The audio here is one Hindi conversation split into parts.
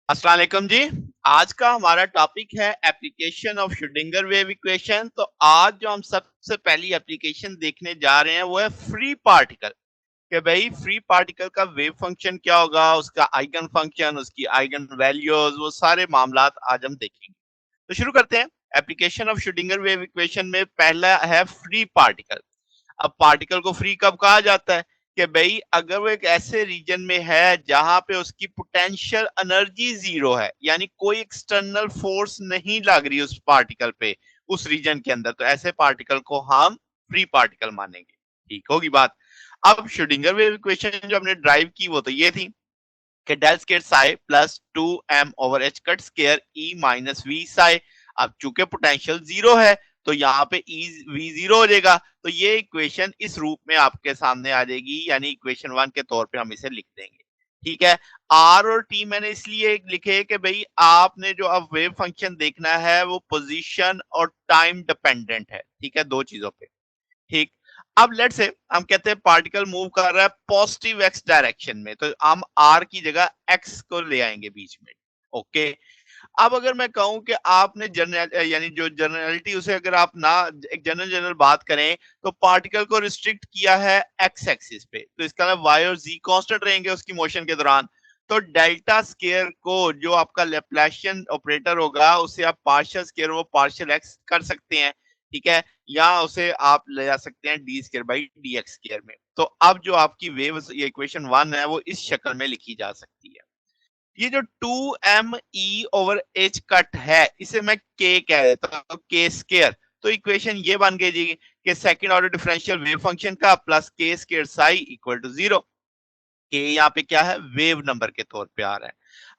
अस्सलाम वालेकुम जी। आज का हमारा टॉपिक है application of Schrodinger wave equation. तो आज जो हम सबसे पहली एप्लीकेशन देखने जा रहे हैं वो है फ्री पार्टिकल। कि भाई फ्री पार्टिकल का वेव फंक्शन क्या होगा, उसका आइगन फंक्शन, उसकी आइगन वैल्यूज, वो सारे मामलात आज हम देखेंगे। तो शुरू करते हैं। Application of Schrodinger wave equation में पहला है फ्री पार्टिकल। अब पार्टिकल को फ्री कब कहा जाता है? कि भाई अगर वो एक ऐसे रीजन में है जहां पे उसकी पोटेंशियल एनर्जी जीरो है, यानी कोई एक्सटर्नल फोर्स नहीं लग रही उस पार्टिकल पे, उस रीजन के अंदर, तो ऐसे पार्टिकल को हम फ्री पार्टिकल मानेंगे। ठीक होगी बात। अब श्रोडिंगर वेव इक्वेशन जो हमने ड्राइव की वो तो ये थी कि del square psi plus 2m over h cut square E minus V psi. अब चूंकि पोटेंशियल जीरो है तो यहाँ पे ई वी जीरो हो जाएगा, तो ये इक्वेशन इस रूप में आपके सामने आ जाएगी, यानी इक्वेशन वन के तौर पे हम इसे लिख देंगे। ठीक है। आर और टी मैंने इसलिए लिखे कि भाई आपने जो अब वेव फंक्शन देखना है वो पोजीशन और टाइम डिपेंडेंट है। ठीक है, दो चीजों पे। ठीक। अब लेट से हम कहते हैं पार्टिकल मूव कर रहा है पॉजिटिव एक्स डायरेक्शन में, तो हम आर की जगह एक्स को ले आएंगे बीच में। ओके। अब अगर मैं कहूं कि आपने जनरल यानी जो जनरलिटी उसे अगर आप ना एक जनरल जनरल बात करें, तो पार्टिकल को रिस्ट्रिक्ट किया है एक्स एक्सिस पे, तो इसका मतलब वाई और जी कांस्टेंट रहेंगे उसकी मोशन के दौरान। तो डेल्टा स्केयर को जो आपका लेप्लाशियन ऑपरेटर होगा उसे आप पार्शियल स्केयर वो पार्शियल एक्स कर सकते हैं। ठीक है। या उसे आप ले जा सकते हैं D square by D x square में। तो अब जो आपकी वेव ये इक्वेशन वन है वो इस शक्ल में लिखी जा सकती है। ये जो 2m ओवर एच कट है इसे मैं k कह देता हूं, k स्केयर। तो इक्वेशन ये बन गई जी कि second order differential wave function का plus k square psi equal to zero. के यहाँ पे क्या है, वेव नंबर के तौर पे आ रहा है।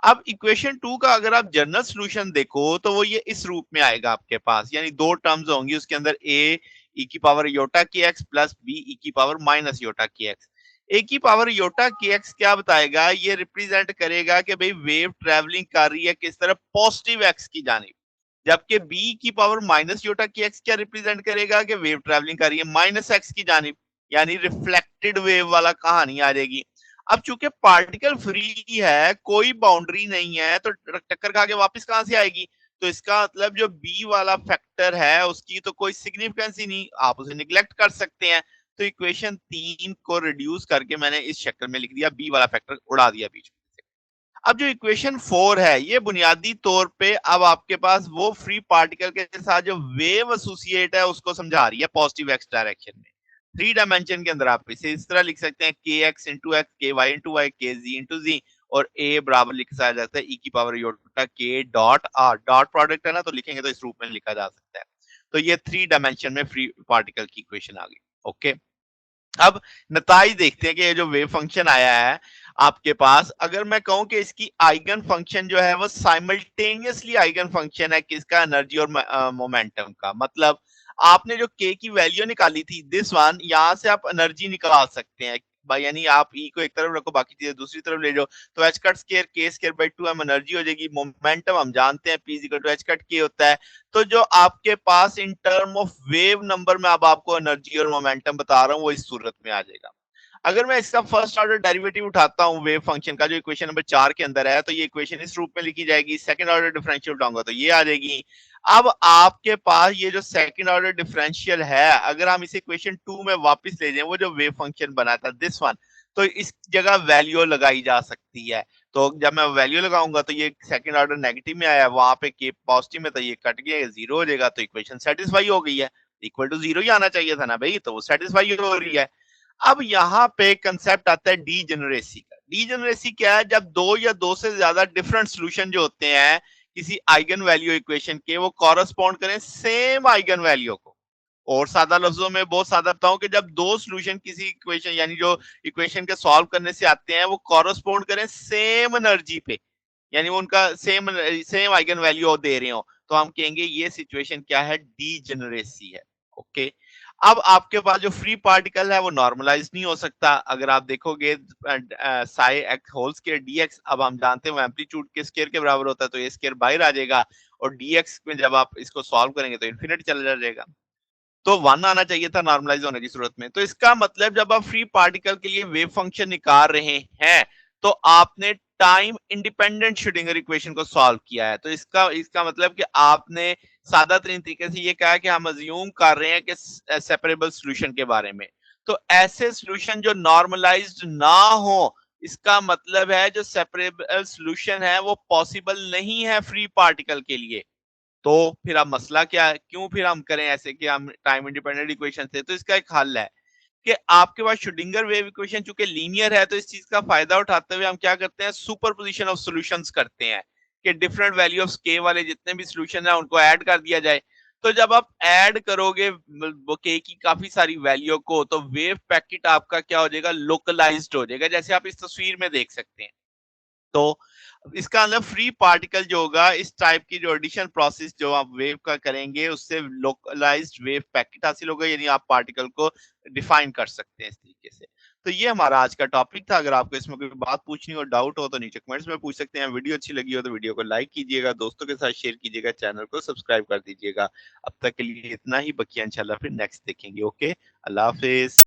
अब इक्वेशन टू का अगर आप जनरल सॉल्यूशन देखो तो वो ये इस रूप में आएगा आपके पास, यानी दो टर्म्स होंगी उसके अंदर, ए ई की पावर योटा के एक्स प्लस बी ई की पावर माइनस योटा के एक्स। ए की पावर योटा के एक्स क्या बताएगा, ये रिप्रेजेंट करेगा कि भाई वेव ट्रेवलिंग कर रही है किस तरह, पॉजिटिव एक्स की जानिब। जबकि बी की पावर माइनस योटा की एक्स क्या रिप्रेजेंट करेगा कि वेव ट्रेवलिंग कर रही है माइनस एक्स की जानिब, यानी रिफ्लेक्टेड वेव वाला कहानी आ जाएगी। अब चूंकि पार्टिकल फ्री है, कोई बाउंड्री नहीं है, तो टक्कर खा के वापस कहां से आएगी? तो इसका मतलब जो बी वाला फैक्टर है उसकी तो कोई सिग्निफिकेंस ही नहीं, आप उसे निग्लेक्ट कर सकते हैं। तो इक्वेशन तीन को रिड्यूस करके मैंने इस शक्ल में लिख दिया, बी वाला फैक्टर उड़ा दिया बीच में से। अब जो इक्वेशन फोर है ये बुनियादी तौर पे अब आपके पास वो फ्री पार्टिकल के साथ जो वेव एसोसिएट है उसको समझा रही है पॉजिटिव एक्स डायरेक्शन में। थ्री डायमेंशन के अंदर आप इसे इस तरह लिख सकते हैं, के एक्स इंटू एक्स, के वाई इंटू वाई, के जी इंटू जी, और ए बराबर लिखा जाता है ई की पावर योटा के डॉट आर। डॉट प्रोडक्ट है ना, तो लिखेंगे तो इस रूप में लिखा जा सकता है। तो ये थ्री डायमेंशन में फ्री पार्टिकल की इक्वेशन आ गई। ओके। अब नताई देखते हैं कि ये जो वेव फंक्शन आया है आपके पास, अगर मैं कहूं कि इसकी आइगन फंक्शन जो है वो साइमल्टेनियसली आइगन फंक्शन है किसका, एनर्जी और मोमेंटम का। मतलब आपने जो के की वैल्यू निकाली थी दिस वन, यहां से आप एनर्जी निकाल सकते हैं भाई, यानी आप ई को एक तरफ रखो बाकी चीजें दूसरी तरफ ले जाओ, तो h cut square k square by two m energy हो जाएगी। मोमेंटम हम जानते हैं p equal to h cut k होता है। तो जो आपके पास in term of wave number में अब आपको एनर्जी और मोमेंटम बता रहा हूं वो इस सूरत में आ जाएगा। अगर मैं इसका फर्स्ट ऑर्डर डेरिवेटिव उठाता हूं वेव फंक्शन का जो इक्वेशन नंबर चार के अंदर है, तो ये इक्वेशन इस रूप में लिखी जाएगी। सेकंड ऑर्डर डिफरेंशियल उठाऊंगा तो ये आ जाएगी। अब आपके पास ये जो सेकंड ऑर्डर डिफरेंशियल है, अगर हम इसे इक्वेशन टू में वापस ले जाएं, वो जो वेव फंक्शन बना था दिस वन, तो इस जगह वैल्यू लगाई जा सकती है। तो जब मैं वैल्यू लगाऊंगा तो ये सेकंड ऑर्डर नेगेटिव में आया, वहां पे के पॉजिटिव में, तो ये कट गया, ये जीरो हो जाएगा, तो इक्वेशन सेटिस्फाई हो गई है। इक्वल टू जीरो ही आना चाहिए था ना भाई, तो वो सेटिस्फाई हो रही है। अब यहाँ पे कंसेप्ट आता है डीजेनरेसी का। डीजेनरेसी क्या है, जब दो या दो से ज्यादा डिफरेंट सोल्यूशन जो होते हैं किसी आइगन वैल्यू इक्वेशन के, वो कॉरस्पॉन्ड करें सेम आइगन वैल्यू को। और सादा लफ्जों में बहुत सादा बताऊं कि जब दो सॉल्यूशन किसी इक्वेशन, यानी जो इक्वेशन के सॉल्व करने से आते हैं, वो कॉरस्पॉन्ड करें सेम एनर्जी पे, यानी वो उनका सेम सेम आइगन वैल्यू दे रहे हो, तो हम कहेंगे ये सिचुएशन क्या है, डीजेनरेसी है। ओके। अब आपके पास जो फ्री पार्टिकल है वो नॉर्मलाइज नहीं हो सकता। अगर आप देखोगे psi x whole square dx, अब हम जानते हैं एम्पलीट्यूड के स्क्वायर के बराबर होता है, तो ये स्क्वायर बाहर आ जाएगा, और डीएक्स में जब आप इसको सॉल्व करेंगे तो इन्फिनिटी चला जाएगा। तो वन आना चाहिए था नॉर्मलाइज होने की सूरत में। तो इसका मतलब जब आप फ्री पार्टिकल के लिए वेव फंक्शन निकाल रहे हैं तो आपने टाइम इंडिपेंडेंट श्रोडिंगर इक्वेशन को सॉल्व किया है। तो इसका इसका मतलब कि आपने सादा तरीन तरीके से ये कहा कि हम अज्यूम कर रहे हैं कि सेपरेबल सॉल्यूशन के बारे में। तो ऐसे सॉल्यूशन जो नॉर्मलाइज्ड ना हो, इसका मतलब है जो सेपरेबल सॉल्यूशन है वो पॉसिबल नहीं है फ्री पार्टिकल के लिए। तो फिर अब मसला क्या है, क्यों फिर हम करें ऐसे कि हम टाइम इंडिपेंडेंट इक्वेशन से? तो इसका एक हल है कि आपके पास श्रोडिंगर वेव इक्वेशन चूंकि लीनियर है, तो इस चीज का फायदा उठाते हुए हम क्या करते हैं, सुपरपोजिशन ऑफ सॉल्यूशंस करते हैं कि डिफरेंट वैल्यू ऑफ के वाले जितने भी सॉल्यूशन है उनको ऐड कर दिया जाए। तो जब आप ऐड करोगे वो के की काफी सारी वैल्यू को, तो वेव पैकेट आपका क्या हो जाएगा, लोकलाइज्ड हो जाएगा, जैसे आप इस तस्वीर में देख सकते हैं। तो इसका मतलब फ्री पार्टिकल जो होगा, इस टाइप की जो एडिशन प्रोसेस जो आप वेव का करेंगे, उससे लोकलाइज्ड वेव पैकेट हासिल होगा, यानी आप पार्टिकल को डिफाइन कर सकते हैं इस तरीके से। तो ये हमारा आज का टॉपिक था। अगर आपको इसमें कोई बात पूछनी हो, डाउट हो, तो नीचे कमेंट्स में पूछ सकते हैं। वीडियो अच्छी लगी हो तो वीडियो को लाइक कीजिएगा, दोस्तों के साथ शेयर कीजिएगा, चैनल को सब्सक्राइब कर दीजिएगा। अब तक के लिए इतना ही, बकिया इंशाल्लाह फिर नेक्स्ट देखेंगे। ओके, अल्लाह हाफिज।